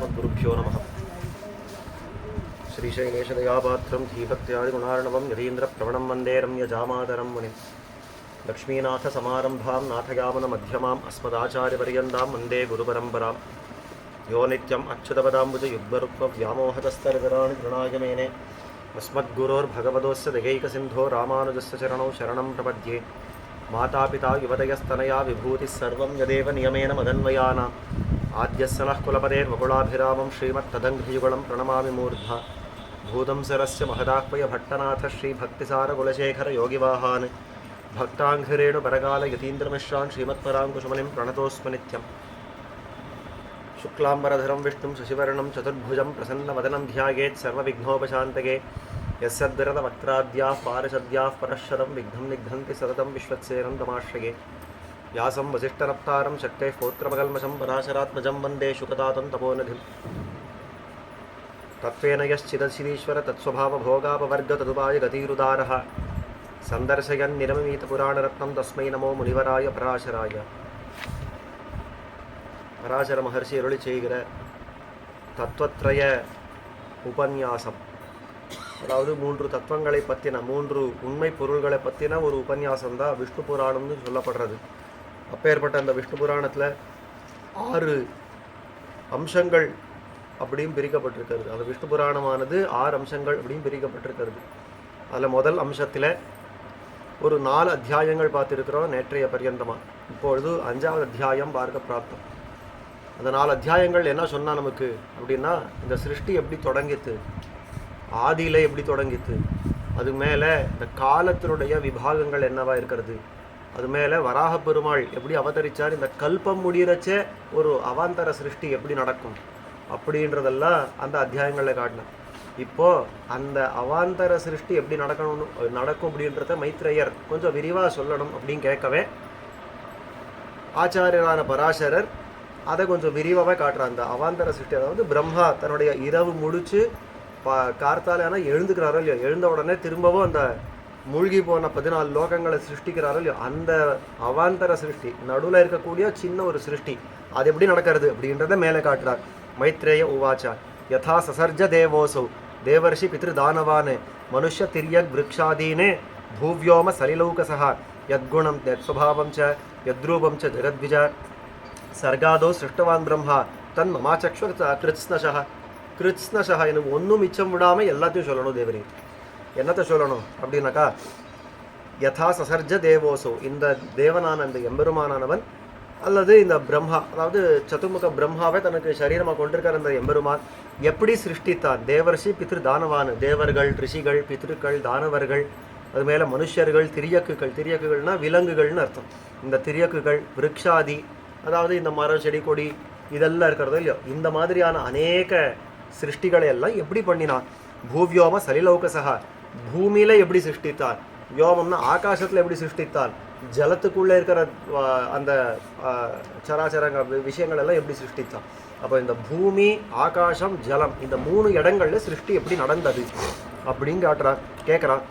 अस्मद्गुरुभ्यो नमः। श्रीशैलेशदयापात्रं धीभक्त्यादिगुणार्णवं यतीन्द्रप्रवणं वन्दे रम्यजामातरं मुनिं लक्ष्मीनाथसमारम्भां नाथयामुनमध्यमाम् अस्मदाचार्यपर्यन्तां वन्दे गुरुपरम्परां यो नित्यम् अच्युतपदाम्बुजयुग्मरुक्मव्यामोहतस्तरतराणि तृणाय मेने अस्मद्गुरोर्भगवतोस्य दयैकसिन्धो रामानुजस्य चरणौ शरणं प्रपद्ये। मातापिता युवतयस्तनया विभूतिः सर्वं यदेव नियमेन मदन्वयानाम् आद्यस्य नः कुलपतेर्वकुलाभिरामं श्रीमत्तदङ्घ्रियुगलं प्रणमामि मूर्धा भूतं सरस्य महदाह्वय भट्टनाथ श्रीभक्तिसारकुलशेखर योगिवाहान् भक्ताङ्घ्रिरेणुपरकालयतीन्द्रमिश्रान् श्रीमत्पराङ्कुशमुनिं प्रणतोऽस्मि नित्यम्। शुक्लाम्बरधरं विष्णुं शशिवर्णं चतुर्भुजं प्रसन्नवदनं ध्यायेत् सर्वविघ्नोपशान्तये। यस्यद्विरतवक्त्राद्याः पारिषद्याः परश्शतं विघ्नं निघ्नन्ति सततं विश्वत्सेनं तमाश्रये। व्यासं वसिष्ठनप्तारं शक्तेः पौत्रमकल्मषं पराशरात्मजं वन्दे शुकतातं तपोनिधिम्। तत्त्वेन यश्चिदशिरीश्वर तत्स्वभावभोगापवर्गतदुपाय गतिरुदारः सन्दर्शयन्निरममीतपुराणरत्नं तस्मै नमो मुनिवराय पराशराय। பராசர மகர்ஷி அருளி செய்கிற தத்துவத்ரய உபன்யாசம், அதாவது மூன்று தத்துவங்களை பற்றின, மூன்று உண்மை பொருள்களை பற்றின ஒரு உபன்யாசம் தான் விஷ்ணு புராணம்னு சொல்லப்படுறது. அப்பேற்பட்ட அந்த விஷ்ணு புராணத்தில் 6 அம்சங்கள் அப்படியும் பிரிக்கப்பட்டிருக்கிறது. அந்த விஷ்ணு புராணமானது 6 அம்சங்கள் அப்படியும் பிரிக்கப்பட்டிருக்கிறது. அதில் முதல் அம்சத்தில் ஒரு 4 அத்தியாயங்கள் பார்த்துருக்கிறோம் நேற்றைய பர்யந்தமாக. இப்பொழுது 5வது அத்தியாயம் பார்க்க பிராப்தம். அந்த 4 அத்தியாயங்கள் என்ன சொன்னால் நமக்கு அப்படின்னா, இந்த சிருஷ்டி எப்படி தொடங்கித்து, ஆதியில் எப்படி தொடங்கித்து, அது மேலே இந்த காலத்தினுடைய விபாகங்கள் என்னவா இருக்கிறது, அது மேலே வராக பெருமாள் எப்படி அவதரித்தார், இந்த கல்பம் முடிகிறச்சே ஒரு அவாந்தர சிருஷ்டி எப்படி நடக்கும் அப்படின்றதெல்லாம் அந்த அத்தியாயங்களில் காட்டினார். இப்போது அந்த அவாந்தர சிருஷ்டி எப்படி நடக்கும் அப்படின்றத மைத்ரேயர் கொஞ்சம் விரிவாக சொல்லணும் அப்படின்னு கேட்கவே ஆச்சாரியரான பராசரர் அதை கொஞ்சம் விரிவாக காட்டுறார். அந்த அவாந்தர சிருஷ்டி, அதாவது பிரம்மா தன்னுடைய இரவு முடித்து கார்த்தால ஆனால் எழுந்துக்கிறாரோ இல்லையோ, எழுந்த உடனே திரும்பவும் அந்த மூழ்கி போன 14 லோகங்களை சிருஷ்டிக்கிறாரோ இல்லையோ, அந்த அவாந்தர சிருஷ்டி நடுவில் இருக்கக்கூடிய சின்ன ஒரு சிருஷ்டி அது எப்படி நடக்கிறது அப்படின்றத மேலே காட்டுறார். மைத்ரேய உவாச்சா யதா சசர்ஜ தேவோசௌ தேவர்ஷி பித்ருதானவானே மனுஷ்ய திரியக் விருக்ஷாதீனே பூவ்யோம சலிலௌகசஹா யத்குணம் யத்ஸ்வபாவம் ச யத்ரூபம் ச ஜெகத்விஜ சர்காதோ சிருஷ்டவான் பிரம்மா தன் மமாச்சக்ஷு கிருத்ஸ்னஷா என்னும் ஒன்றும் மிச்சம் விடாமல் எல்லாத்தையும் சொல்லணும். தேவரே என்னத்தை சொல்லணும் அப்படின்னாக்கா, யதா சசர்ஜ தேவோசோ, இந்த தேவனான இந்த எம்பெருமானவன் அல்லது இந்த பிரம்மா, அதாவது சதுர்முக பிரம்மாவை தனக்கு சரீரமாக கொண்டிருக்கிற அந்த எம்பெருமான் எப்படி சிருஷ்டித்தான். தேவர்ஷி பித்ரு தானவான், தேவர்கள், ரிஷிகள், பித்ருக்கள், தானவர்கள், அது மேலே மனுஷர்கள், திரியக்குகள்னா விலங்குகள்னு அர்த்தம். இந்த திரியக்குகள், விருக்ஷாதி, அதாவது இந்த மரம் செடி கொடி இதெல்லாம் இருக்கிறதோ இல்லையோ, இந்த மாதிரியான அநேக சிருஷ்டிகளை எல்லாம் எப்படி பண்ணினான். பூவ்யோம சலிலௌகசஹா, பூமியில எப்படி சிருஷ்டித்தார், யோமம்னா ஆகாசத்தில் எப்படி சிருஷ்டித்தார், ஜலத்துக்குள்ளே இருக்கிற அந்த சராச்சரங்க விஷயங்கள் எல்லாம் எப்படி சிருஷ்டித்தான். அப்போ இந்த பூமி, ஆகாசம், ஜலம், இந்த 3 இடங்கள்ல சிருஷ்டி எப்படி நடந்தது அப்படின்னு கேட்குறான்.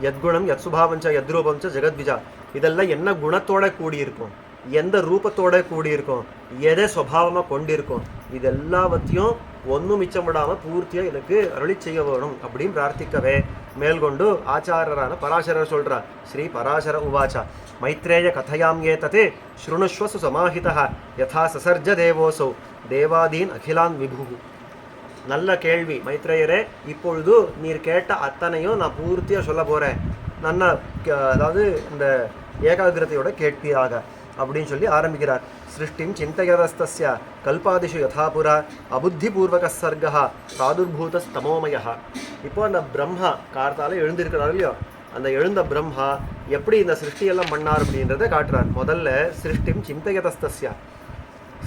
யத்குணம் யத்சுபாவஞ்ச யத்ரூபஞ்ச ஜெகத்விஜா, இதெல்லாம் என்ன குணத்தோட கூடியிருக்கும், எந்த ரூபத்தோட கூடியிருக்கும், எதை சுபாவமாக கொண்டிருக்கும், இது எல்லாவற்றையும் ஒன்றும் மிச்சம் விடாமல் பூர்த்தியாக எனக்கு அருளி செய்ய வேணும் அப்படின்னு பிரார்த்திக்கவே மேல்கொண்டு ஆச்சாரரான பராசரர் சொல்கிறார். ஸ்ரீ பராசர உவாச்சா மைத்ரேய கதையாம் ஏததே ஸ்ருணுஷ்வசு சமாஹிதா யதா சசர்ஜ தேவோசௌ தேவாதீன் அகிலான் விபு. நல்ல கேள்வி மைத்ரேயரே, இப்பொழுது நீர் கேட்ட அத்தனையும் நான் பூர்த்தியாக சொல்ல போகிறேன், அதாவது இந்த ஏகாகிரதையோட கேட்பியாக அப்படின்னு சொல்லி ஆரம்பிக்கிறார். சிருஷ்டிம் சிந்தயதஸ்தஸ்ய கல்பாதிஷு யதாபுரா அபுத்திபூர்வக சர்கா பிராதுர்பூதஸ்தமோமய. இப்போ அந்த பிரம்மா கார்த்தால எழுந்திருக்கிறார் இல்லையோ, அந்த எழுந்த பிரம்மா எப்படி இந்த சிருஷ்டியெல்லாம் பண்ணார் அப்படின்றத காட்டுறார். முதல்ல சிருஷ்டிம் சிந்தயதஸ்தஸ்ய,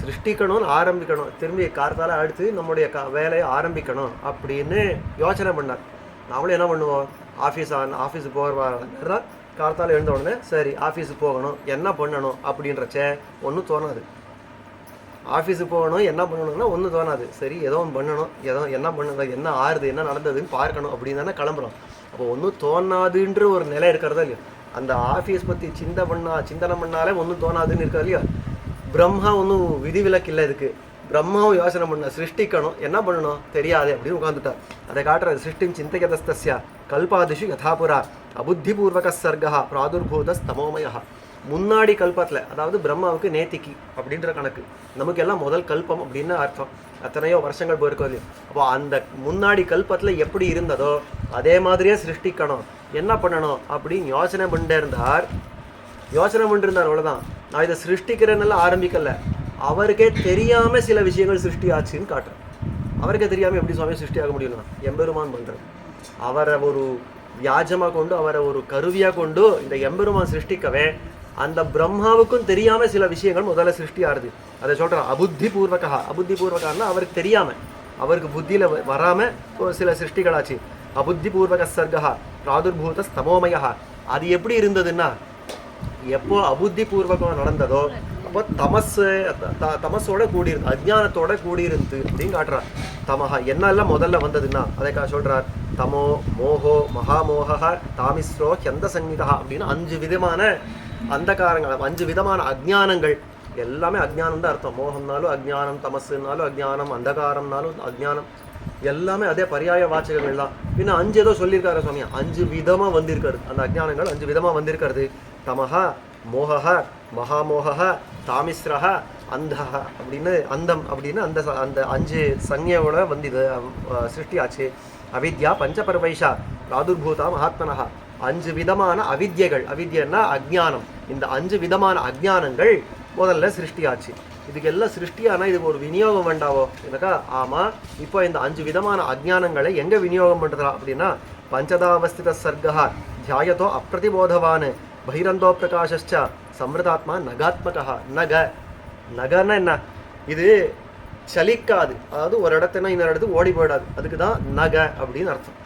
சிருஷ்டிக்கணும்னு ஆரம்பிக்கணும், திரும்பி கார்த்தால அடுத்து நம்முடைய வேலையை ஆரம்பிக்கணும் அப்படின்னு யோசனை பண்ணார். நாமளும் என்ன பண்ணுவோம், ஆஃபீஸுக்கு போகிறவா கார்த்தால எழுந்த உடனே சரி ஆஃபீஸுக்கு போகணும், என்ன பண்ணணும் அப்படின்றச்ச ஒன்றும் தோணாது. ஆஃபீஸுக்கு போகணும், என்ன பண்ணணும்னா ஒன்றும் தோணாது. சரி ஏதோ ஒன்று பண்ணணும், என்ன பண்ணுங்க, என்ன ஆறுது, என்ன நடந்ததுன்னு பார்க்கணும் அப்படின்னு தானே கிளம்புறோம். அப்போ ஒன்றும் தோணாதுன்ற ஒரு நிலை இருக்கிறதா இல்லையோ, அந்த ஆஃபீஸ் பற்றி சிந்தனை பண்ணாலே ஒன்றும் தோணாதுன்னு இருக்காது இல்லையா. பிரம்மா ஒன்றும் விதிவிலக்கு இல்லை இதுக்கு. பிரம்மாவும் யோசனை பண்ண சிருஷ்டிக்கணும், என்ன பண்ணணும் தெரியாது அப்படின்னு உட்காந்துட்டார். அதை காட்டுறது சிருஷ்டிம் சிந்தையதஸ்தஸ்ய கல்பாதிஷு யதாபுரா அபுத்திபூர்வக சர்கா பிராதுர்பூத ஸ்தமோமயா. முன்னாடி கல்பத்தில், அதாவது பிரம்மாவுக்கு நேத்திக்கு அப்படின்ற கணக்கு, நமக்கு எல்லாம் முதல் கல்பம் அப்படின்னு அர்த்தம். அத்தனையோ வருஷங்கள் போயிருக்கோம் இல்லையோ. அப்போ அந்த முன்னாடி கல்பத்தில் எப்படி இருந்ததோ அதே மாதிரியே சிருஷ்டிக்கணும், என்ன பண்ணணும் அப்படின்னு யோசனை பண்ணிட்டே இருந்தார். அவ்வளோதான். நான் இதை சிருஷ்டிக்கிறேன்னெல்லாம் ஆரம்பிக்கல, அவருக்கே தெரியாமல் சில விஷயங்கள் சிருஷ்டி ஆச்சுன்னு காட்டுறேன். அவருக்கே தெரியாமல் எப்படி சுவாமி சிருஷ்டி ஆக முடியும்னா எம்பெருமான் பண்ணுறேன். அவரை ஒரு வியாஜமாக கொண்டு, அவரை ஒரு கருவியாக கொண்டு இந்த எம்பெருமான் சிருஷ்டிக்கவே அந்த பிரம்மாவுக்கும் தெரியாமல் சில விஷயங்கள் முதல்ல சிருஷ்டி ஆகுது. அதை சொல்கிறான் அபுத்தி பூர்வகா. அபுத்தி பூர்வகான்னா அவருக்கு தெரியாமல், அவருக்கு புத்தியில் வராமல் சில சிருஷ்டிகளாச்சு. அபுத்தி பூர்வக சர்கா பிராதுர்பூத ஸ்தமோமயா. அது எப்படி இருந்ததுன்னா, எப்போ அபுத்தி பூர்வகம் நடந்ததோ அப்போ தமஸோட கூடியிருந்து, அஜ்ஞானத்தோட கூடியிருந்து அப்படின்னு காட்டுறார். தமஹா என்னெல்லாம் முதல்ல வந்ததுன்னா அதை சொல்றார். தமோ மோகோ மகாமோகா தாமிஸ்ரோ ஹெந்த சங்கீதா அப்படின்னு 5 விதமான அந்தகாரங்கள், 5 விதமான அஜ்ஞானங்கள். எல்லாமே அஜ்ஞானம் தான் அர்த்தம். மோகம்னாலும் அஜ்ஞானம், தமசுனாலும் அஜ்ஞானம், அந்தகாரம்னாலும் அஜ்ஞானம், எல்லாமே அதே பரியாய வாச்சகங்கள் தான். பின்ன 5 ஏதோ சொல்லியிருக்காரு சுவாமி, 5 விதமாக வந்திருக்காரு அந்த அஜ்ஞானங்கள், 5 விதமாக வந்திருக்கிறது. தமஹா மோகா மகாமோகா தாமிஸ்ரஹா அந்தஹ அப்படின்னு அந்தம் அப்படின்னு அந்த 5 சங்கையோட வந்து இது சிருஷ்டி ஆச்சு. அவித்யா பஞ்சபர்வைஷா பிராதுர்பூதா மகாத்மனஹா. 5 விதமான அவித்யைகள், அவித்யன்னா அஜ்ஞானம், இந்த 5 விதமான அஜ்ஞானங்கள் முதல்ல சிருஷ்டி ஆச்சு. இதுக்கெல்லாம் சிருஷ்டியானா இதுக்கு ஒரு விநியோகம் வேண்டாவோ எனக்கா? ஆமாம். இப்போ இந்த 5 விதமான அஜ்ஞானங்களை எங்கே விநியோகம் பண்ணுறா அப்படின்னா, பஞ்சதாவஸ்தித சர்கா தியாயத்தோ அப்பிரதிபோதவான் பைரந்தோ பிரகாஷ்ச சம்ருதாத்மா நகாத்மகா. நகன்னா என்ன? இது சலிக்காது, அதாவது ஒரு இடத்துனா இன்னொரு இடத்துக்கு ஓடி போயிடாது, அதுக்கு தான் நக அப்படின்னு அர்த்தம்.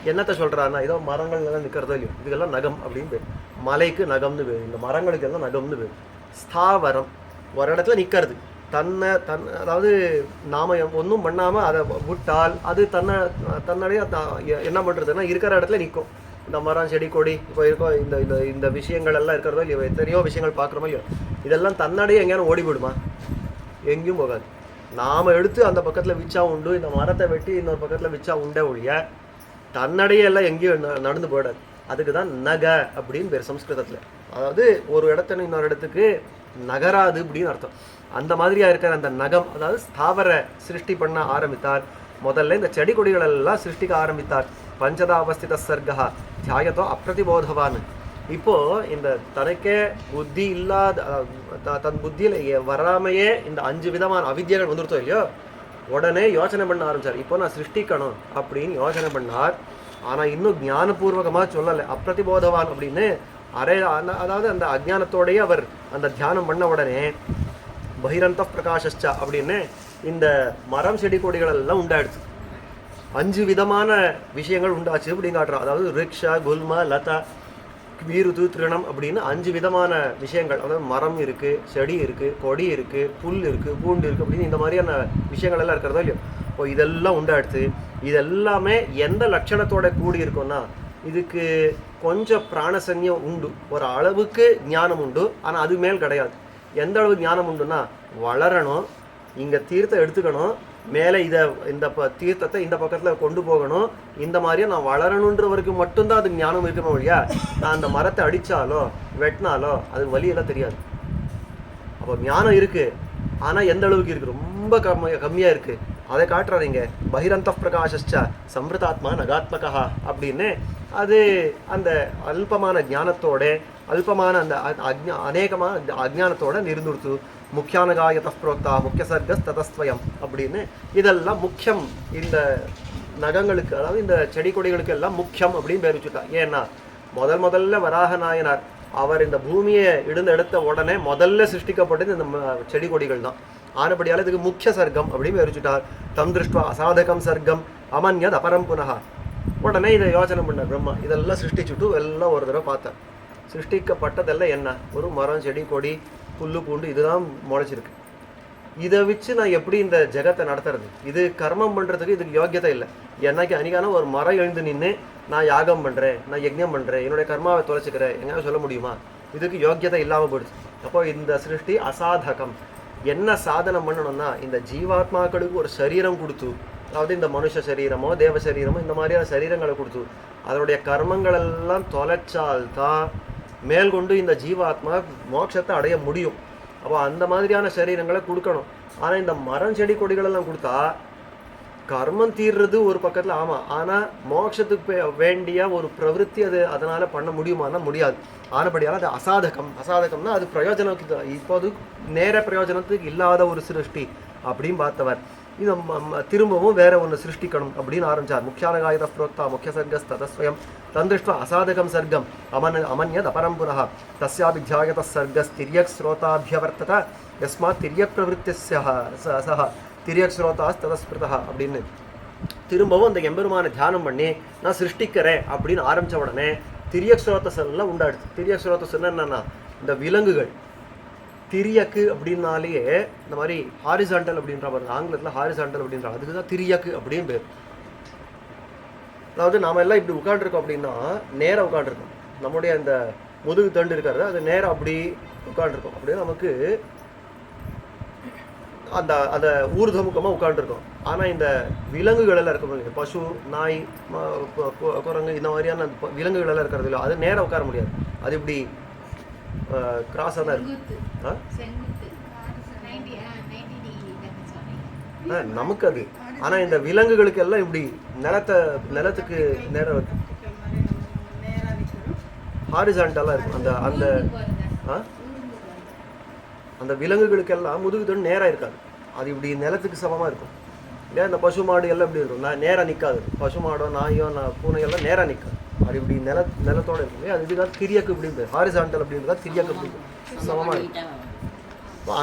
என்னத்தை சொல்கிறான்னா, இதோ மரங்கள்லாம் நிற்கிறதோ இல்லையோ, இதுக்கெல்லாம் நகம் அப்படின்னு பேர். மலைக்கு நகம்னு பேர், இந்த மரங்களுக்கு எல்லாம் நகம்னு பேர். ஸ்தாவரம் ஒரு இடத்துல நிற்கிறது, அதாவது நாம ஒன்றும் பண்ணாமல் அதை விட்டால் அது தன்னுடைய என்ன பண்ணுறதுன்னா இருக்கிற இடத்துல நிற்கும். இந்த மரம் செடி கொடி இப்போ இருக்கோ, இந்த இந்த இந்த விஷயங்கள் எல்லாம் இருக்கிறதோ இல்லையோ, எத்தனையோ விஷயங்கள் பார்க்குறோமோ இல்லையோ, இதெல்லாம் தன்னடையே எங்கேயாரும் ஓடி போயிடுமா? எங்கேயும் போகாது. நாம் எடுத்து அந்த பக்கத்தில் விச்சா உண்டு, இந்த மரத்தை வெட்டி இன்னொரு பக்கத்தில் விச்சா உண்டே ஒழிய தன்னடையே எல்லாம் எங்கேயும் நடந்து போயிடாது. அதுக்கு தான் நக அப்படின்னு பேர் சம்ஸ்கிருதத்தில். அதாவது ஒரு இடத்துல இன்னொரு இடத்துக்கு நகராது அப்படின்னு அர்த்தம். அந்த மாதிரியாக இருக்கிற அந்த நகம், அதாவது ஸ்தாவர சிருஷ்டி பண்ண ஆரம்பித்தார். முதல்ல இந்த செடி கொடிகளெல்லாம் சிருஷ்டிக்க ஆரம்பித்தார். பஞ்சதாவஸ்தித சர்கா தியாயத்தோ அப்பிரதிபோதவான். இப்போது இந்த தனக்கே புத்தி இல்லாத, தன் புத்தியில் வராமையே இந்த 5 விதமான அவித்யைகள் வந்துருத்தோ இல்லையோ, உடனே யோசனை பண்ண ஆரம்பித்தார். இப்போ நான் சிருஷ்டிக்கணும் அப்படின்னு யோசனை பண்ணார். ஆனால் இன்னும் ஞானபூர்வகமாக சொல்லலை. அப்பிரதிபோதவான் அப்படின்னு அதாவது அந்த அஜ்ஞானத்தோடையே அவர் அந்த தியானம் பண்ண உடனே பகிரந்த பிரகாஷ்சா அப்படின்னு இந்த மரம் செடி கொடிகள் எல்லாம் உண்டாயிடுச்சு. 5 விதமான விஷயங்கள் உண்டாச்சு அப்படின்னு காட்டுறோம். அதாவது ரிக்ஷா குல்மா லதா வீருது திருணம் அப்படின்னு 5 விதமான விஷயங்கள். அதாவது மரம் இருக்குது, செடி இருக்குது, கொடி இருக்குது, புல் இருக்குது, பூண்டு இருக்குது அப்படின்னு இந்த மாதிரியான விஷயங்கள் எல்லாம் இருக்கிறதோ இல்லையோ. இப்போ இதெல்லாம் உண்டாயிடுச்சு. இதெல்லாமே எந்த லட்சணத்தோட கூடி இருக்கும்னா, இதுக்கு கொஞ்சம் பிராணசன்யம் உண்டு, ஒரு அளவுக்கு ஞானம் உண்டு, ஆனால் அது மேல் கிடையாது. எந்த அளவுக்கு ஞானம் உண்டுன்னா, வளரணும், இங்கே தீர்த்தம் எடுத்துக்கணும், மேலே இந்த தீர்த்தத்தை இந்த பக்கத்தில் கொண்டு போகணும், இந்த மாதிரியே நான் வளரணுன்றவருக்கு மட்டும்தான் அதுக்கு ஞானம் இருக்கணும் இல்லையா? நான் அந்த மரத்தை அடித்தாலோ வெட்டினாலோ அதுக்கு வழியெல்லாம் தெரியாது. அப்போ ஞானம் இருக்குது, ஆனால் எந்த அளவுக்கு இருக்குது? ரொம்ப கம்மியாக இருக்குது. அதை காட்டுறாருங்க. பகிரந்த பிரகாஷ்ச சம்ருதாத்மா நகாத்மகா அப்படின்னு. அது அந்த அல்பமான ஞானத்தோட, அல்பமான அந்த அநேகமான அஜ்ஞானத்தோட நிறுந்துடுத்து. முக்கியானகாயத புரோக்தா முக்கிய சர்க்கஸ் ததஸ்வயம் அப்படின்னு. இதெல்லாம் முக்கியம், இந்த நகங்களுக்கு, அதாவது இந்த செடி கொடிகளுக்கு எல்லாம் முக்கியம் அப்படின்னு பேர் வச்சுட்டா. ஏன்னா முதல்ல வராக நாயனார் அவர் இந்த பூமியை எடுத்த உடனே முதல்ல சிருஷ்டிக்கப்பட்டது இந்த செடி கொடிகள் தான். ஆனபடியால் இதுக்கு முக்கிய சர்க்கம் அப்படின்னு பேர் வச்சுட்டார். தம் திருஷ்டுவா அசாதகம் சர்க்கம் அமன்யத் அபரம் புனகா. உடனே இதை யோசனை பண்ண பிரம்மா இதெல்லாம் சிருஷ்டிச்சுட்டு எல்லாம் ஒரு தடவை பார்த்தேன். சிருஷ்டிக்கப்பட்டதெல்லாம் என்ன? ஒரு மரம் செடி கொடி புல்லு பூண்டு இதுதான் முளைச்சிருக்கு. இதை வச்சு நான் எப்படி இந்த ஜெகத்தை நடத்துறது? இது கர்மம் பண்ணுறதுக்கு இதுக்கு யோக்கியதை இல்லை. என்னைக்கு அன்றைக்கான ஒரு மரம் எழுந்து நின்று நான் யாகம் பண்ணுறேன், நான் யஜ்ஞம் பண்ணுறேன், என்னுடைய கர்மாவை தொலைச்சிக்கிறேன், எங்கேயாவது சொல்ல முடியுமா? இதுக்கு யோக்கியதை இல்லாமல் போயிடுச்சு. அப்போ இந்த சிருஷ்டி அசாதகம், என்ன சாதனம் பண்ணணும்னா இந்த ஜீவாத்மாக்களுக்கு ஒரு சரீரம் கொடுத்து, அதாவது இந்த மனுஷ சரீரமோ தேவ சரீரமோ இந்த மாதிரியான சரீரங்களை கொடுத்து அதனுடைய கர்மங்கள் எல்லாம் தொலைச்சால்தான் மேல்கொண்டு இந்த ஜீவாத்மா மோட்சத்தை அடைய முடியும். அப்போ அந்த மாதிரியான சரீரங்களை கொடுக்கணும். ஆனால் இந்த மரம் செடி கொடிகளெல்லாம் கொடுத்தா கர்மம் தீர்றது ஒரு பக்கத்தில் ஆமாம், ஆனால் மோட்சத்துக்கு வேண்டிய ஒரு பிரவருத்தி அது அதனால் பண்ண முடியுமானா முடியாது. ஆனபடியால் அது அசாதகம். அசாதகம்னா அது பிரயோஜனத்துக்கு இப்போது நேர பிரயோஜனத்துக்கு இல்லாத ஒரு சிருஷ்டி அப்படின்னு பார்த்தவர் இது திரும்பவும் வேற ஒன்று சிருஷ்டிக்கணும் அப்படின்னு ஆரம்பிச்சார். முக்கியானகாயுத புரோக்தா முக்கிய சர்கஸ் ததஸ்வயம் தந்திருஷ்ட அசாதகம் சர்க்கம் அமன்யத் அபரம்புரः தஸ்யாபி ஜாயத சர்கஸ் திரியக் ஸ்ரோதாபியவர்த்தத யஸ்மாத் திரியக் பிரவருத்திஸ்யஹ சஹ திரியக் ஸ்ரோதாஸ் ததஸ்பிருதः அப்படின்னு திரும்பவும் அந்த எம்பெருமான தியானம் பண்ணி நான் சிருஷ்டிக்கிறேன் அப்படின்னு ஆரம்பித்த உடனே திரியக் ஸ்ரோதஸ்லாம் உண்டாடுது. திரியக் ஸ்ரோதஸ்ன்னா என்னன்னா இந்த விலங்குகள். திரியக்கு அப்படின்னாலேயே இந்த மாதிரி ஹாரிசாண்டல் அப்படின்ற பாருங்க, ஆங்கிலத்தில் ஹாரிசாண்டல் அப்படின்றாங்க, அதுக்கு தான் திரியக்கு அப்படின்னு பேர். அதாவது நாம எல்லாம் இப்படி உட்காந்துருக்கோம் அப்படின்னா நேராக உட்காந்துருக்கோம், நம்முடைய அந்த முதுகு தண்டு இருக்காரு அது நேராக அப்படி உட்காந்துருக்கோம் அப்படின்னா நமக்கு அந்த அந்த ஊர்தமுகமாக உட்காந்துருக்கோம். ஆனால் இந்த விலங்குகள் எல்லாம் இருக்கும், பசு நாய் குரங்கு இந்த மாதிரியான விலங்குகள் எல்லாம் இருக்கிறது இல்லை, அது நேராக உட்கார முடியாது, அது இப்படி கிராஸாக தான் இருக்கும். நமக்கு அது. ஆனால் இந்த விலங்குகளுக்கு எல்லாம் இப்படி நிலத்துக்கு நேரம் ஹாரிசான்டலாக இருக்கும். அந்த அந்த அந்த விலங்குகளுக்கெல்லாம் முதுகு தண்டு நேராக இருக்காது, அது இப்படி நிலத்துக்கு சமமாக இருக்கும் இல்லையா. இந்த பசு மாடு எல்லாம் இப்படி இருக்கும், நேராக நிற்காது. பசு மாடோ நாயோ பூனையெல்லாம் நேராக நிற்காது, அது இப்படி நிலத்தோடு இருக்கும் இல்லையா. அது இதுக்காக திரியக்கு இப்படி ஹாரிசான்டல் அப்படின்றதா திரியக்கு அப்படி சமமாக இருக்கும்.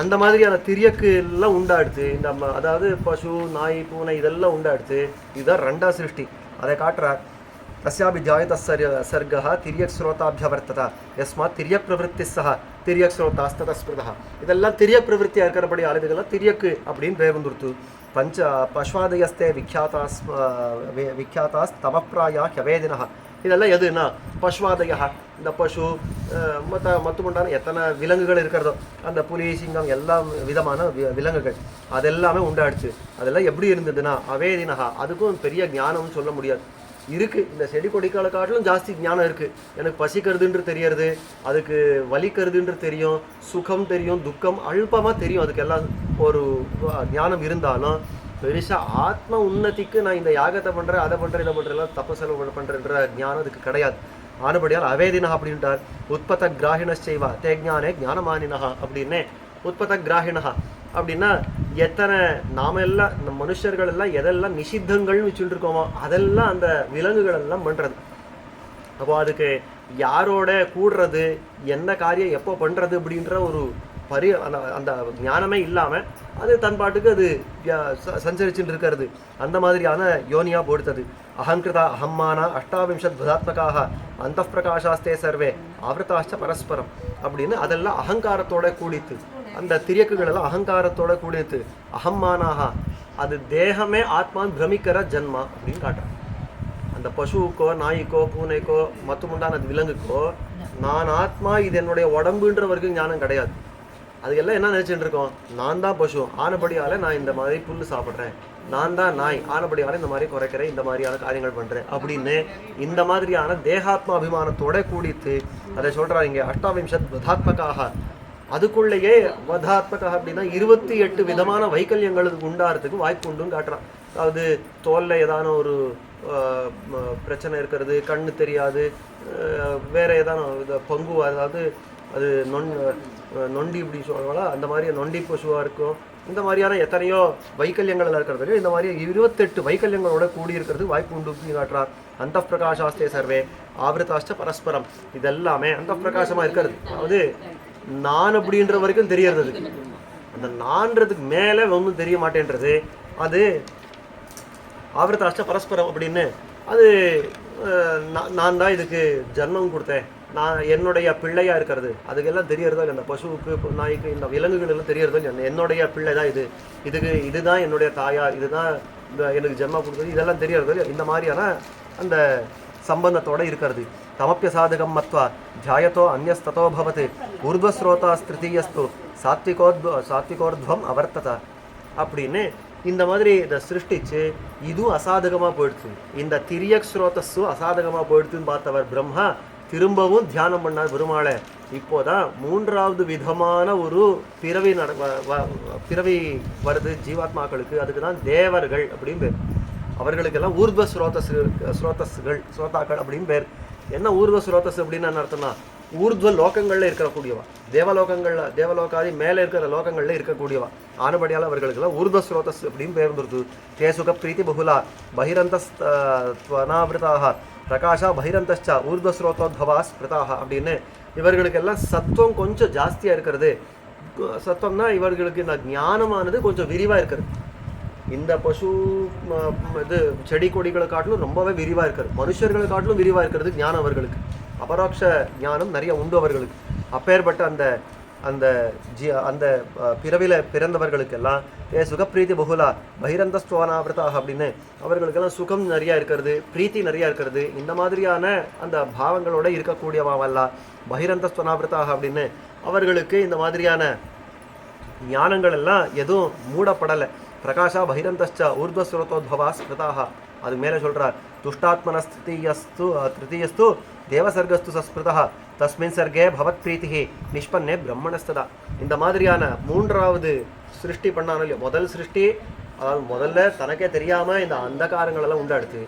அந்த மாதிரியான திரியக்கு எல்லாம் உண்டாடுது இந்த அதாவது பசு நாய் பூனை இதெல்லாம் உண்டாடுது. இதுதான் ரெண்டாம் சிருஷ்டி. அதை காட்டுறார். தஸ்யாபி ஜாயத சர்கः திரியக் ஸ்ரோதாபியவர்த்தத யஸ்மாத் திரியக் பிரவருத்தி சஹ திரியக் ஸ்ரோதாஸ்ததஸ்பிருதः. இதெல்லாம் திரியக் பிரவருத்தியாக இருக்கிறபடி ஆளுதுகள்லாம் திரியக்கு அப்படின்னு பேர் வந்துருத்து. பஞ்ச பஷ்வாதயஸ்தே விக்யாதாஸ் தமப்பிராயா ஹவேதினः. இதெல்லாம் எதுனா பஷ்வாதயா, இந்த பசு மத்துமுண்டான எத்தனை விலங்குகள் இருக்கிறதோ அந்த புலி சிங்கம் எல்லா விதமான விலங்குகள் அதெல்லாமே உண்டாடுச்சு. அதெல்லாம் எப்படி இருந்ததுன்னா அவேதினஹா, அதுக்கும் பெரிய ஞானம்னு சொல்ல முடியாது. இருக்குது, இந்த செடி கொடிக்கால காட்டிலும் ஜாஸ்தி ஞானம் இருக்குது. எனக்கு பசிக்கிறதுன்று தெரியறது, அதுக்கு வலிக்கிறதுன்று தெரியும், சுகம் தெரியும், துக்கம் அல்பமாக தெரியும், அதுக்கெல்லாம் ஒரு ஞானம் இருந்தாலும் பெருசாக ஆத்ம உன்னதிக்கு நான் இந்த யாகத்தை பண்ணுறேன் அதை பண்ணுறேன் இதை பண்ணுறேன் தப்பு செலவு பண்ணுறேன்ற ஞானம் அதுக்கு கிடையாது. ஆனபடியால் அவேதினா அப்படின்ட்டார். உற்பத்த கிராகிணச்சைவா தே ஞானே ஞானமானினா அப்படின்னு. உற்பத்த கிராகிணா அப்படின்னா எத்தனை நாம எல்லாம் இந்த மனுஷர்கள் எல்லாம் எதெல்லாம் நிஷித்தங்கள்னு வச்சுட்டு இருக்கோமோ அதெல்லாம் அந்த விலங்குகள் எல்லாம் பண்ணுறது. அப்போ அதுக்கு யாரோட கூடுறது என்ன காரியம் எப்போ பண்ணுறது அப்படின்ற ஒரு அந்த ஞானமே இல்லாமல் அது தன் பாட்டுக்கு அது சஞ்சரிச்சுட்டு இருக்கிறது. அந்த மாதிரியான யோனியா போடுத்தது. அகங்கிருதா அகம்மானா அஷ்டாவிம்சத் புதாத்மகாக அந்த பிரகாசாஸ்தே சர்வே ஆவர்த்தாச்ச பரஸ்பரம் அப்படின்னு அதெல்லாம் அகங்காரத்தோட கூடித்து. அந்த திரியக்குகள் எல்லாம் அகங்காரத்தோட கூடித்து. அகம்மானாக அது தேகமே ஆத்மான் பிரமிக்கிற ஜன்மா அப்படின்னு காட்டுறாங்க. அந்த பசுவுக்கோ நாய்க்கோ பூனைக்கோ மொத்தமுண்டான அந்த விலங்குக்கோ நான் ஆத்மா இது என்னுடைய உடம்புன்ற வரைக்கும் ஞானம் கிடையாது. அதுக்கெல்லாம் என்ன நினச்சிட்டு இருக்கோம், நான் தான் பசு ஆனபடியால் நான் இந்த மாதிரி புல் சாப்பிட்றேன், நான் தான் நாய் ஆனபடியால் இந்த மாதிரி குறைக்கிறேன், இந்த மாதிரியான காரியங்கள் பண்ணுறேன் அப்படின்னு இந்த மாதிரியான தேகாத்மா அபிமானத்தோட கூடித்து அதை சொல்கிறாங்க இங்கே. அஷ்டாவிம்சத் வதாத்மகாக, அதுக்குள்ளேயே வதாத்மகாக அப்படின்னா 28 விதமான வைக்கல்யங்களுக்கு உண்டாகிறதுக்கு வாய்ப்பு உண்டுன்னு காட்டுறான். அதாவது தோலில் ஏதான ஒரு பிரச்சனை இருக்கிறது, கண்ணு தெரியாது, வேறு ஏதான பங்கு, அதாவது அது நொண்டி இப்படி சொல்லுவாங்களா அந்த மாதிரி நொண்டி பசுவாக இருக்கும். இந்த மாதிரியான எத்தனையோ வைக்கல்யங்கள் இருக்கிறது. இந்த மாதிரி 28 வைக்கல்யங்களோட கூடியிருக்கிறது வாய்ப்பு உண்டு காட்டுறார். அந்த பிரகாசாஸ்தே சர்வே ஆவர்த்தாச்ச பரஸ்பரம். இதெல்லாமே அந்த பிரகாசமாக இருக்கிறது. அதாவது நான் அப்படின்ற வரைக்கும் தெரியறது, அந்த நான்றதுக்கு மேலே ஒன்றும் தெரிய மாட்டேன்றது. அது ஆவர்த்தாச்ச பரஸ்பரம் அப்படின்னு அது நான் தான் இதுக்கு ஜன்மம் கொடுத்தேன், நான் என்னுடைய பிள்ளையாக இருக்கிறது அதுக்கெல்லாம் தெரியறதோ இல்லை. அந்த பசுவுக்கு நாய்க்கு இந்த விலங்குகள் எல்லாம் தெரியறதோ இல்லை, என்னுடைய பிள்ளை தான் இதுதான் என்னுடைய தாயா, இதுதான் இந்த எனக்கு ஜென்மா கொடுத்தது, இதெல்லாம் தெரியறதோ இல்லை. இந்த மாதிரியான அந்த சம்பந்தத்தோடு இருக்கிறது. தமப்பிய சாதகம் மத்வா ஜாயத்தோ அந்யஸ்தோ பவத் ஊர்வஸ்ரோதாஸ் திருத்தீயஸ்து சாத்விகோர்த்வம் அவர்த்தத அப்படின்னு இந்த மாதிரி இதை சிருஷ்டிச்சு இதுவும் அசாதகமாக போயிடுச்சு. இந்த திரியக் ஸ்ரோதஸும் அசாதகமாக போயிடுச்சுன்னு பார்த்தவர் பிரம்மா திரும்பவும் தியானம் பண்ணார் பெருமாளை. இப்போதான் மூன்றாவது விதமான ஒரு பிறவி வருது ஜீவாத்மாக்களுக்கு. அதுக்கு தான் தேவர்கள் அப்படின்னு பேர். அவர்களுக்கெல்லாம் ஊர்வ ஸ்ரோதாக்கள் அப்படின்னு பேர். என்ன ஊர்வ ஸ்ரோதஸ் அப்படின்னு என்ன அர்த்தம்னா ஊர்துவ லோகங்களில் இருக்கக்கூடியவா, தேவலோகாதி மேலே இருக்கிற லோகங்களில் இருக்கக்கூடியவா. ஆனபடியால் அவர்களுக்கெல்லாம் ஊர்துவ ஸ்ரோதஸ் அப்படின்னு பேர் வந்துருது. தே சுக பிரீத்தி பகுலா பகிரந்தஸ்வனாவிரதாக பிரகாஷா பகிரந்தச்சா ஊர்துவ ஸ்ரோதோத்பவா ஸ்பிருதாக அப்படின்னு இவர்களுக்கெல்லாம் சத்துவம் கொஞ்சம் ஜாஸ்தியாக இருக்கிறது. சத்துவம்னா இவர்களுக்கு இந்த ஞானமானது கொஞ்சம் விரிவாக இருக்கிறது. இந்த பசு இது செடி கொடிகளை காட்டிலும் ரொம்பவே விரிவாக இருக்கிறது. மனுஷர்களை காட்டிலும் விரிவாக இருக்கிறது ஞானம் அவர்களுக்கு. அபரோக்ஷ ஞானம் நிறைய உண்டு அவர்களுக்கு. அப்பேற்பட்ட அந்த அந்த பிறவில பிறந்தவர்களுக்கெல்லாம் சுகப்பிரீத்தி பகுலா பகிரந்தஸ்துவனாவிரதாக அப்படின்னு அவர்களுக்கெல்லாம் சுகம் நிறையா இருக்கிறது, பிரீத்தி நிறையா இருக்கிறது. இந்த மாதிரியான அந்த பாவங்களோட இருக்கக்கூடியவாவெல்லாம் பகிரந்தஸ்துவனாவிரதாக அப்படின்னு அவர்களுக்கு இந்த மாதிரியான ஞானங்கள் எல்லாம் எதுவும் மூடப்படலை. பிரகாஷா பகிரந்தச்சா ஊர்துவஸ்ரோதோத்பவா ஸ்மிருதாக. அது மேலே சொல்கிறார் துஷ்டாத்மனஸ்திருத்தீயஸ்து தேவசர்கஸ்து சஸ்மிருதா தஸ்மின் சர்கே பவத் பிரீத்தி நிஷ்பன்னே பிரம்மணஸ்ததா. இந்த மாதிரியான மூன்றாவது சிருஷ்டி பண்ணானோ இல்லையோ, முதல் சிருஷ்டி அதாவது முதல்ல தனக்கே தெரியாமல் இந்த அந்தகாரங்களெல்லாம் உண்டாடுச்சு.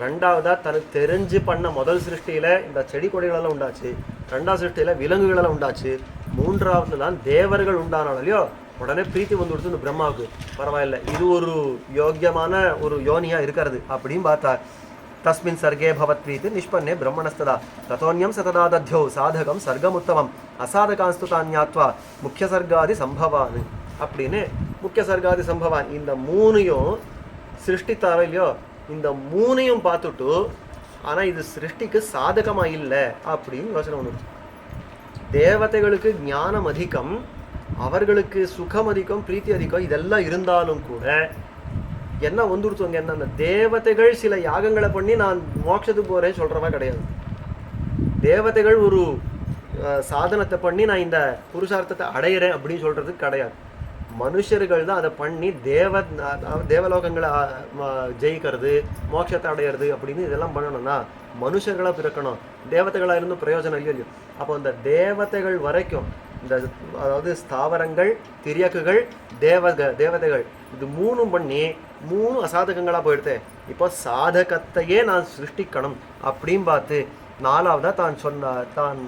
ரெண்டாவதாக தனக்கு தெரிஞ்சு பண்ண முதல் சிருஷ்டியில் இந்த செடி கொடிகளெல்லாம் உண்டாச்சு. ரெண்டாவது சிருஷ்டியில் விலங்குகளெல்லாம் உண்டாச்சு. மூன்றாவது தான் தேவர்கள் உண்டானாலும் இல்லையோ உடனே பிரீத்தி வந்து கொடுத்து இந்த பிரம்மாவுக்கு பரவாயில்ல, இது ஒரு யோக்கியமான ஒரு யோனியாக இருக்கிறது அப்படின்னு பார்த்தார். தஸ்மின் சர்கே பவத் பிரீத்தி நிஷ்பன்னே பிரம்மணஸ்ததா ததோன்யம் சததா தத்யோ சாதகம் சர்க்கமுத்தமம் அசாதகான்ஸ்து தான்யாத்வா முக்கிய சர்க்காதி சம்பவான் அப்படின்னு முக்கிய சர்க்காதி சம்பவான் இந்த மூணையும் சிருஷ்டித்தாரோ இல்லையோ, இந்த மூணையும் பார்த்துட்டு ஆனால் இது சிருஷ்டிக்கு சாதகமாக இல்லை அப்படின்னு யோசனை வந்துடுச்சு. தேவதைகளுக்கு ஞானம் அதிகம், அவர்களுக்கு சுகம் அதிகம், பிரீத்தி அதிகம். இதெல்லாம் இருந்தாலும் கூட என்ன வந்துடுத்துவங்க, என்ன அந்த தேவதைகள் சில யாகங்களை பண்ணி நான் மோட்சத்துக்கு போகிறேன்னு சொல்கிறவா கிடையாது. தேவதைகள் ஒரு சாதனத்தை பண்ணி நான் இந்த புருஷார்த்தத்தை அடையிறேன் அப்படின்னு சொல்கிறதுக்கு கிடையாது. மனுஷர்கள் தான் அதை பண்ணி தேவலோகங்களை ஜெயிக்கிறது, மோட்சத்தை அடையிறது அப்படின்னு இதெல்லாம் பண்ணணும்னா மனுஷர்களாக பிறக்கணும். தேவதைகளாக இருந்தும் பிரயோஜனம் இல்லையோ. அப்போ அந்த தேவதைகள் வரைக்கும் இந்த அதாவது ஸ்தாவரங்கள், திரியக்குகள், தேவதைகள் இது மூணும் பண்ணி மூணு அசாதகங்களாக போயிடுது. இப்போ சாதகத்தையே நான் சிருஷ்டிக்கணும் அப்படின்னு பார்த்து நாலாவதாக தான்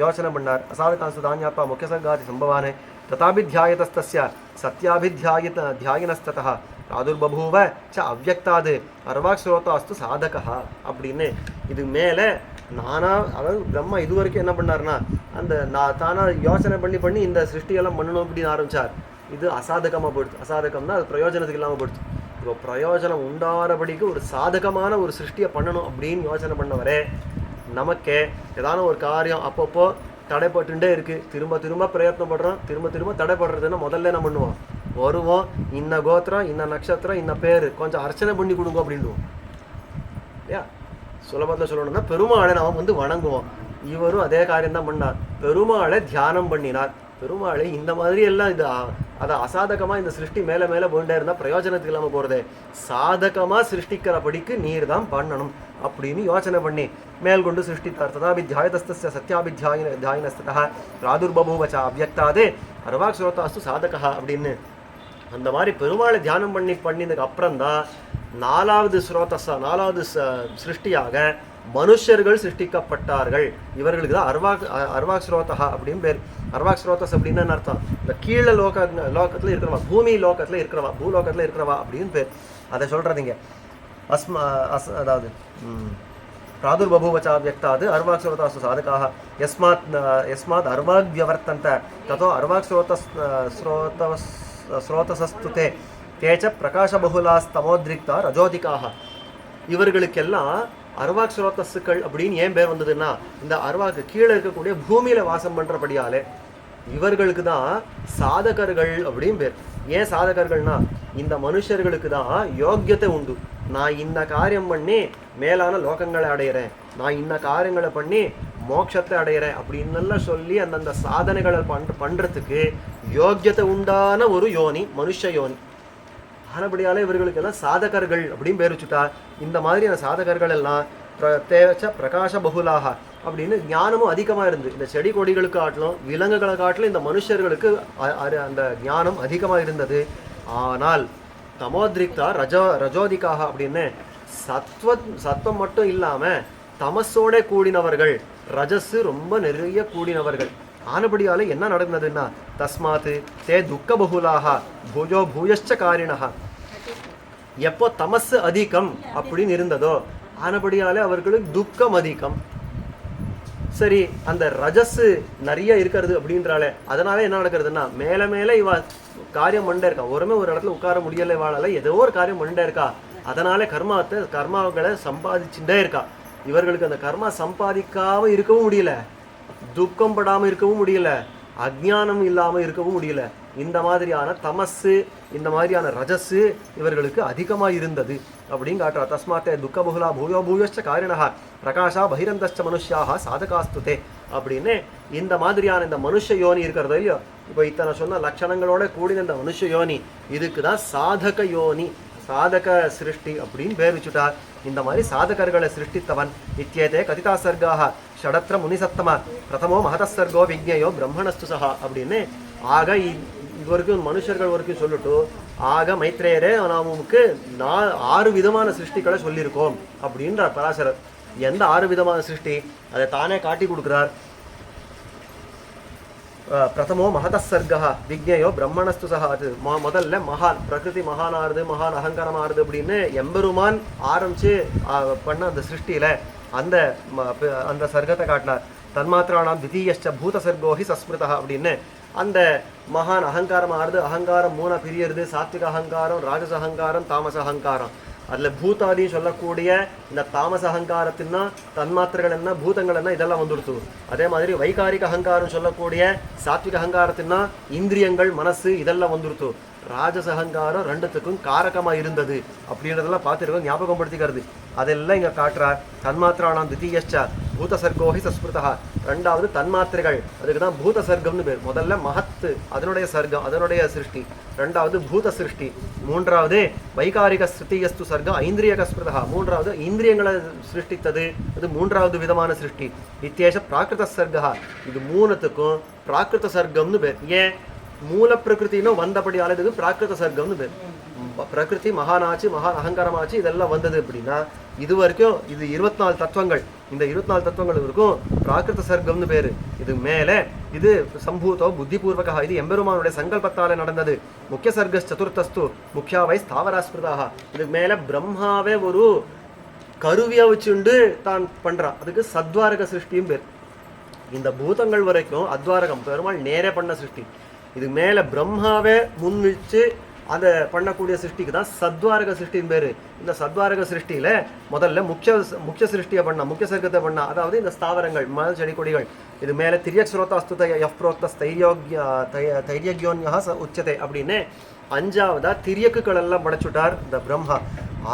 யோசனை பண்ணார். அசாதகான்ஸ்து தான்யாத்வா முக்கிய சர்க்காதி சம்பவானே ததாபித்யாயதஸ்தஸ்ய சத்யாபித்யாயினஸ்ததः பிராதுர்பபூவ ச அவ்யக்தாது அர்வாக் ஸ்ரோதாஸ்து சாதகா அப்படின்னு இது மேலே அதாவது பிரம்மா இது வரைக்கும் என்ன பண்ணார்னா அந்த தானாக யோசனை பண்ணி இந்த சிருஷ்டியெல்லாம் பண்ணணும் அப்படின்னு ஆரம்பித்தார். இது அசாதகமாக போயிடுச்சு. அசாதகம்னா அது பிரயோஜனத்துக்கு இல்லாமல் போயிடுச்சு. இப்போ பிரயோஜனம் உண்டாகிறபடிக்கு ஒரு சாதகமான ஒரு சிருஷ்டியை பண்ணணும் அப்படின்னு யோசனை பண்ணவரே நமக்கே ஏதான ஒரு காரியம் அப்பப்போ தடைப்பட்டுட்டே இருக்குது. திரும்ப பிரயத்னப்படுறோம், திரும்ப தடைப்படுறதுன்னா முதல்ல என்ன பண்ணுவோம், வருவோம், இன்ன கோத்திரம், இன்ன நட்சத்திரம், இன்ன பேர் கொஞ்சம் அர்ச்சனை பண்ணி கொடுங்க அப்படின்டுவோம் இல்லையா. சுலபத்தில் சொல்லணும்னா பெருமாளை நாம் வந்து வணங்குவோம். இவரும் அதே காரியம்தான் பண்ணார். பெருமாளை தியானம் பண்ணினார். பெருமாளை இந்த மாதிரி எல்லாம் இது அதை அசாதகமாக இந்த சிருஷ்டி மேலே போயிட்டே இருந்தால் பிரயோஜனத்துக்கு இல்லாமல் போகிறதே, சாதகமாக சிருஷ்டிக்கிறபடிக்கு நீர் தான் பண்ணணும் அப்படின்னு யோசனை பண்ணி மேல்கொண்டு சிருஷ்டித்தார். ததாபித்யாயதஸ்தஸ்ய சத்யாபித்யாயினஸ்ததः பிராதுர்பபூவச்ச அவ்யக்தாதே அர்வாக் ஸ்ரோதாஸ்து சாதகா அப்படின்னு அந்த மாதிரி பெருமாளை தியானம் பண்ணினதுக்கு அப்புறம்தான் நாலாவது சிருஷ்டியாக மனுஷர்கள் சிருஷ்டிக்கப்பட்டார்கள். இவர்களுக்கு தான் அர்வாக் ஸ்ரோதா அப்படின்னு பேர். அர்வாக் ஸ்ரோதஸ் அப்படின்னு அர்த்தம் இந்த கீழே லோகத்தில் இருக்கிறவா, பூமி லோகத்தில் இருக்கிறவா, பூலோகத்தில் இருக்கிறவா அப்படின்னு பேர். அதை சொல்கிறதுங்க அதாவது பிராதுர்பபூவச்ச அவ்யக்தாது அர்வாக் ஸ்ரோதாஸ்து சாதகாः யஸ்மாத் அர்வாக் வியவர்த்தந்த ததோ அர்வாக் ஸ்ரோதசஸ்துதே தேச்ச பிரகாசபகுலாஸ்தமோத்ரிக்தா ரஜோதிகாக. இவர்களுக்கெல்லாம் அர்வாக் ஸ்ரோதஸ்கள் அப்படின்னு ஏன் பேர் வந்ததுன்னா இந்த அர்வாக்கு கீழே இருக்கக்கூடிய பூமியில் வாசம் பண்ணுறபடியாலே இவர்களுக்கு தான் சாதகர்கள் அப்படின்னு பேர். ஏன் சாதகர்கள்னா இந்த மனுஷர்களுக்கு தான் யோக்கியத்தை உண்டு. நான் இந்த காரியம் பண்ணி மேலான லோகங்களை அடையிறேன், நான் இந்த காரியங்களை பண்ணி மோட்சத்தை அடையிறேன் அப்படின்னெல்லாம் சொல்லி அந்தந்த சாதனைகளை பண்றதுக்கு யோக்கியத்தை உண்டான ஒரு யோனி மனுஷ யோனி. ஆனபடியாலே இவர்களுக்கு எல்லாம் சாதகர்கள் அப்படின்னு பேர் வச்சுட்டா. இந்த மாதிரியான சாதகர்கள் எல்லாம் தேவச்ச பிரகாச பகுலாக அப்படின்னு ஞானமும் அதிகமாக இருந்து, இந்த செடி கொடிகளுக்கு காட்டிலும் விலங்குகளை காட்டிலும் இந்த மனுஷர்களுக்கு அந்த ஞானம் அதிகமாக இருந்தது. ஆனால் தமோத்ரிக்தா ரஜோதிக்காக அப்படின்னு சத்துவம் மட்டும் இல்லாமல் தமசோட கூடினவர்கள், ரஜஸு ரொம்ப நிறைய கூடினவர்கள். ஆனபடியால என்ன நடந்ததுன்னா தஸ்மாத் தே துக்க பகுலாக பூஜோ பூயச்ச காரிணா. எப்போ தமசு அதிகம் அப்படின்னு இருந்ததோ ஆனபடியாலே அவர்களுக்கு துக்கம் அதிகம். சரி, அந்த ரஜஸு நிறைய இருக்கிறது அப்படின்றாலே அதனால என்ன நடக்கிறதுன்னா மேலே மேலே இவ காரியம் பண்ணே இருக்கா. ஒருமே ஒரு இடத்துல உட்கார முடியலை, வாழலை, ஏதோ ஒரு காரியம் பண்ணே இருக்கா. அதனால கர்மாக்களை சம்பாதிச்சுட்டே இருக்கா. இவர்களுக்கு அந்த கர்மா சம்பாதிக்காம இருக்கவும் முடியல, துக்கம் படாமல் இருக்கவும் முடியல, அஜ்ஞானம் இல்லாமல் இருக்கவும் முடியல. இந்த மாதிரியான தமசு, இந்த மாதிரியான ரஜஸு இவர்களுக்கு அதிகமாக இருந்தது அப்படின்னு காட்டுறா. தஸ்மாத்தே துக்க புகுலா பூயோ பூயோச்ச காரிணா பிரகாஷா பகிரந்தச்ச மனுஷியாக சாதகாஸ்துதே அப்படின்னு இந்த மாதிரியான இந்த மனுஷ யோனி இருக்கிறதோ இல்லையோ, இப்போ இத்தனை சொன்ன லட்சணங்களோட கூடின இந்த மனுஷ யோனி, இதுக்கு தான் சாதக யோனி, சாதக சிருஷ்டி அப்படின்னு பேர் வச்சுட்டா. இந்த மாதிரி சாதகர்களை சிருஷ்டித்தவன். இத்தியதே கதிதா சர்க்காக ஷடத்திர முனிசத்தம பிரதமோ மகதசர்கோ விஜ்ஞயோ பிரம்மணஸ்து சஹா அப்படின்னு. ஆக இது வரைக்கும் மனுஷர்கள் வரைக்கும் சொல்லிட்டு ஆக மைத்ரேயரே நாமுக்கு 6 விதமான சிருஷ்டிகளை சொல்லியிருக்கோம் அப்படின்றார் பராசரர். எந்த 6 விதமான சிருஷ்டி அதை தானே காட்டி கொடுக்குறார். பிரதமோ மகதசர்கா விஜ்ஞயோ பிரம்மணஸ்து சஹா. அது முதல்ல மகான், பிரகிருதி மகானாருது, மகான் அகங்காரமாறுது அப்படின்னு எம்பெருமான் ஆரம்பிச்சு பண்ண அந்த சிருஷ்டியில அந்த சர்க்கத்தை காட்டினார். தன்மாத்திரானாம் திதீயச்ச பூத சர்கோஹி சஸ்மிருதா அப்படின்னு அந்த மகான் அகங்காரமாறுது, அகங்காரம் 3 பிரியறது, சாத்விக அகங்காரம், ராஜச அகங்காரம், தாமச அகங்காரம். அதில் பூதாதின்னு சொல்லக்கூடிய இந்த தாமச அகங்காரத்தின்னா தன்மாத்திரைகள் என்ன, பூதங்கள் என்ன, இதெல்லாம் வந்துடுத்து. அதே மாதிரி வைகாரிக அகங்காரம் சொல்லக்கூடிய சாத்விக அகங்காரத்தின்னா இந்திரியங்கள், மனசு, இதெல்லாம் வந்துடுத்து. ராஜச அகங்காரம் 2த்துக்கும் காரகமாக இருந்தது அப்படின்றதெல்லாம் பார்த்துருக்கோம், ஞாபகம் படுத்திக்கிறது. அதெல்லாம் இங்கே காட்டுறார். தன்மாத்திரானாம் திதீயச்ச பூத சர்க்கோஹி சஸ்மிருதா. 2வது தன்மாத்திரைகள், அதுக்கு தான் பூத சர்க்கம்னு பேர். முதல்ல மகத்து, அதனுடைய சர்க்கம், அதனுடைய சிருஷ்டி. 2வது பூத சிருஷ்டி. 3வது வைகாரிக ஸ்ருதியஸ்து சர்க்கம் ஐந்திரியக ஸ்மிருதா. 3வது இந்திரியங்களை சிருஷ்டித்தது, அது 3வது விதமான சிருஷ்டி. இத்தியேஷ பிராகிருத சர்க்கா. இது 3த்துக்கும் பிராகிருத சர்க்கம்னு பேர். ஏன் மூல பிரகிருத்தினும் வந்தபடி ஆனதுக்கு பிராகிருத சர்க்கம்னு பேர். பிரகிருதி மகானாச்சு, மகான் அகங்காரமாச்சு, இதெல்லாம் வந்தது அப்படின்னா இது வரைக்கும் இது 24 தத்துவங்கள். இந்த 24 தத்துவங்கள் இருக்கும் பிராகிருத சர்க்கம்னு பேரு. இது மேலே இது சம்பூதோ புத்திபூர்வகா, இது எம்பெருமானுடைய சங்கல்பத்தாலே நடந்தது. முக்கிய சர்க்க சதுர்த்தஸ்து முக்கியாவை ஸ்தாவராஸ்மிருதாக. இதுக்கு மேலே பிரம்மாவே ஒரு கருவியை வச்சுண்டு தான் பண்றான், அதுக்கு சத்வாரக சிருஷ்டியும் பேர். இந்த பூதங்கள் வரைக்கும் அத்வாரகம் பெருமாள் நேரே பண்ண சிருஷ்டி. இது மேலே பிரம்மாவே முன் வச்சு அதை பண்ணக்கூடிய சிருஷ்டிக்கு தான் சத்வாரக சிருஷ்டின்னு பேர். இந்த சத்வாரக சிருஷ்டியில் முதல்ல முக்கிய சிருஷ்டியை பண்ணா, முக்கிய சர்க்கத்தை பண்ணா, அதாவது இந்த ஸ்தாவரங்கள், மத செடி கொடிகள். இது மேலே திரியக் ஸ்ரோதாஸ்து யப்ரோக்த தைரியக்யோன்யா உச்சத்தை அப்படின்னு 5வதா திரியக்குகள் எல்லாம் படைச்சுட்டார் இந்த பிரம்மா.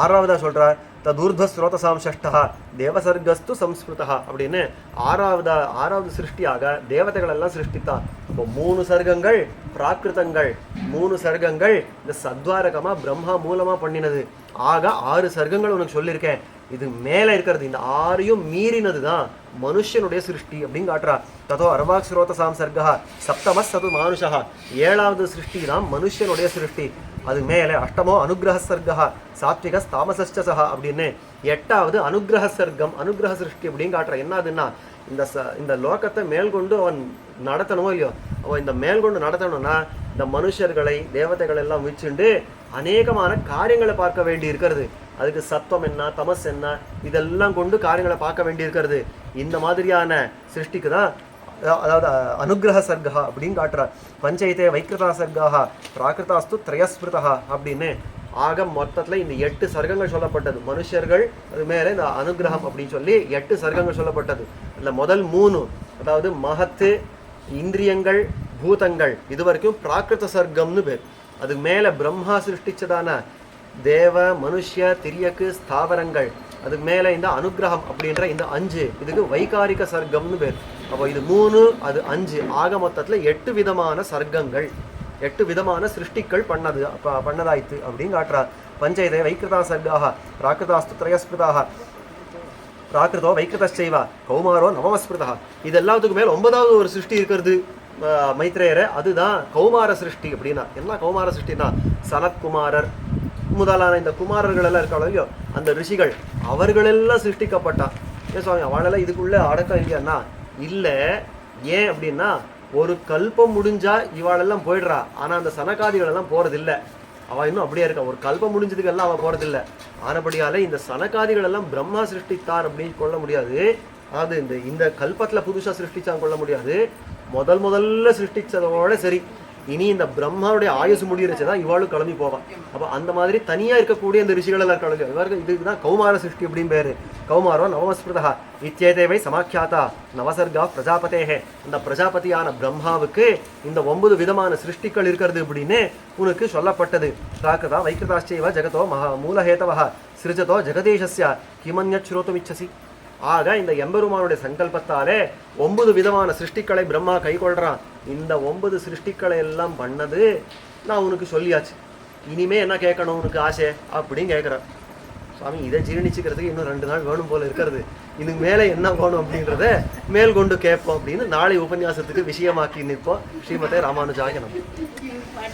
6வதா சொல்றார் ததூர்த ஸ்ரோதசாம் ஷஷ்டா தேவசர்கஸ்து சம்ஸ்கிருதா அப்படின்னு 6வது சிருஷ்டியாக தேவதைகள் எல்லாம் சிருஷ்டித்தான். இப்போ 3 சர்க்கங்கள் பிராகிருதங்கள், 3 சர்க்கங்கள் இந்த சத்வாரகமா பிரம்மா மூலமா பண்ணினது. ஆக 6 சர்க்கங்கள் உனக்கு சொல்லியிருக்கேன். இது மேலே இருக்கிறது இந்த 6ஐயும் மீறினது தான் மனுஷனுடைய சிருஷ்டி அப்படின்னு காட்டுறா. ததோ அரவாக் ஸ்ரோதசாம் சர்க்கா சப்தமஸ் சது மானுஷா. 7வது சிருஷ்டி தான் மனுஷனுடைய சிருஷ்டி. அது மேலே அஷ்டமோ அனுகிரக சர்க்கா சாத்விக தாமசஸ்சா அப்படின்னு 8வது அனுகிரக சர்க்கம், அனுகிரக சிருஷ்டி அப்படின்னு காட்டுற. என்னதுன்னா இந்த லோகத்தை மேல்கொண்டு அவன் நடத்தணுமோ இல்லையோ, அவன் இந்த மேல்கொண்டு நடத்தணும்னா இந்த மனுஷர்களை தேவதைகள் எல்லாம் வச்சுண்டு அநேகமான காரியங்களை பார்க்க வேண்டி இருக்கிறது. அதுக்கு சத்துவம் என்ன, தமஸ் என்ன, இதெல்லாம் கொண்டு காரியங்களை பார்க்க வேண்டி இருக்கிறது. இந்த மாதிரியான சிருஷ்டிக்கு தான் அதாவது அனுகிரக சர்க்கா அப்படின்னு காட்டுறார். பஞ்சைத்தே வைக்கிருதா சர்க்காக பிராகிருதாஸ்து திரயஸ்மிருதா அப்படின்னு. ஆக மொத்தத்தில் இந்த 8 சர்க்கங்கள் சொல்லப்பட்டது. மனுஷர்கள் அது மேலே இந்த அனுகிரகம் அப்படின்னு சொல்லி 8 சர்க்கங்கள் சொல்லப்பட்டது. இல்லை முதல் 3 அதாவது மகத்து, இந்திரியங்கள், பூதங்கள், இது வரைக்கும் பிராகிருத சர்க்கம்னு பேர். அதுக்கு மேலே பிரம்மா சிருஷ்டிச்சதான தேவ, மனுஷ்ய, திரியக்கு, ஸ்தாவரங்கள் அதுக்கு மேலே இந்த அனுகிரகம் அப்படின்ற இந்த 5 இதுக்கு வைகாரிக சர்க்கம்னு பேர். அப்போ இது 3 அது 5 ஆக மொத்தத்தில் 8 விதமான சர்க்கங்கள் 8 விதமான சிருஷ்டிகள் பண்ணதாயித்து அப்படின்னு காட்டுறார். பஞ்சைதே வைக்கிருதா சர்க்காக பிராகிருதாஸ்து திரயஸ்மிருதாக பிராகிருதோ வைக்கிருதச்சைவா கௌமாரோ நவமஸ்மிருதா. இது எல்லாத்துக்கும் மேல் 9வது ஒரு சிருஷ்டி இருக்கிறது மைத்ரேயரை, அதுதான் கௌமார சிருஷ்டி. அப்படின்னா என்ன கௌமார சிருஷ்டினா, சனத்குமாரர் முதலான இந்த குமாரர்கள் எல்லாம் இருக்காளோ அந்த ரிஷிகள் அவர்களெல்லாம் சிருஷ்டிக்கப்பட்டா. ஏன் சுவாமி அவளெல்லாம் இதுக்குள்ள அடக்கம் இல்லையான்னா இல்லை. ஏன் அப்படின்னா ஒரு கல்பம் முடிஞ்சா இவாளெல்லாம் போயிடுறா, ஆனால் அந்த சனகாதிகள் எல்லாம் போறதில்லை. அவள் இன்னும் அப்படியே இருக்கா. ஒரு கல்பம் முடிஞ்சதுக்கெல்லாம் அவள் போறதில்லை. ஆனபடியால இந்த சனகாதிகள் எல்லாம் பிரம்மா சிருஷ்டித்தார் அப்படின்னு கொள்ள முடியாது. அதாவது இந்த கல்பத்தில் புதுசாக சிருஷ்டிச்சாங்க கொள்ள முடியாது. முதல்ல சிருஷ்டிச்சதோட சரி, இனி இந்த பிரம்மாவுடைய ஆயுசு முடியிருச்சுதான் இவாளும் கிளம்பி போவான். அப்போ அந்த மாதிரி தனியாக இருக்கக்கூடிய இந்த ரிஷிகள் எல்லாம் இருக்காங்க, இவர்கள் இதுக்கு தான் கௌமார சிருஷ்டி அப்படின்னு பேரு. கௌமாரோ நவமஸ்மிருதா இத்தியேதேவை சமாக்கியாத்தா நவசர்கா பிரஜாபதேகே. இந்த பிரஜாபதியான பிரம்மாவுக்கு இந்த 9 விதமான சிருஷ்டிகள் இருக்கிறது அப்படின்னு உனக்கு சொல்லப்பட்டது. பிராகிருதா வைக்கிருதாச்சைவ ஜெகதோ மூலஹேதவஹ சிருஜதோ ஜெகதீஷஸ்ய கிமன்யத் ஸ்ரோதுமிச்சசி. ஆக இந்த எம்பெருமானுடைய சங்கல்பத்தாலே 9 விதமான சிருஷ்டிகளை பிரம்மா கை கொள்றான். இந்த 9 சிருஷ்டிகளை எல்லாம் பண்ணது நான் உனக்கு சொல்லியாச்சு, இனிமே என்ன கேட்கணும் உனக்கு ஆசை அப்படின்னு கேட்குறான். சுவாமி இதை ஜீரணிச்சுக்கிறதுக்கு இன்னும் 2 நாள் வேணும் போல இருக்கிறது, இதுக்கு மேலே என்ன வேணும் அப்படின்றத மேல் கொண்டு கேட்போம் அப்படின்னு நாளை உபன்யாசத்துக்கு விஷயமாக்கி நிற்போம். ஸ்ரீமதே ராமானுஜாய நமः.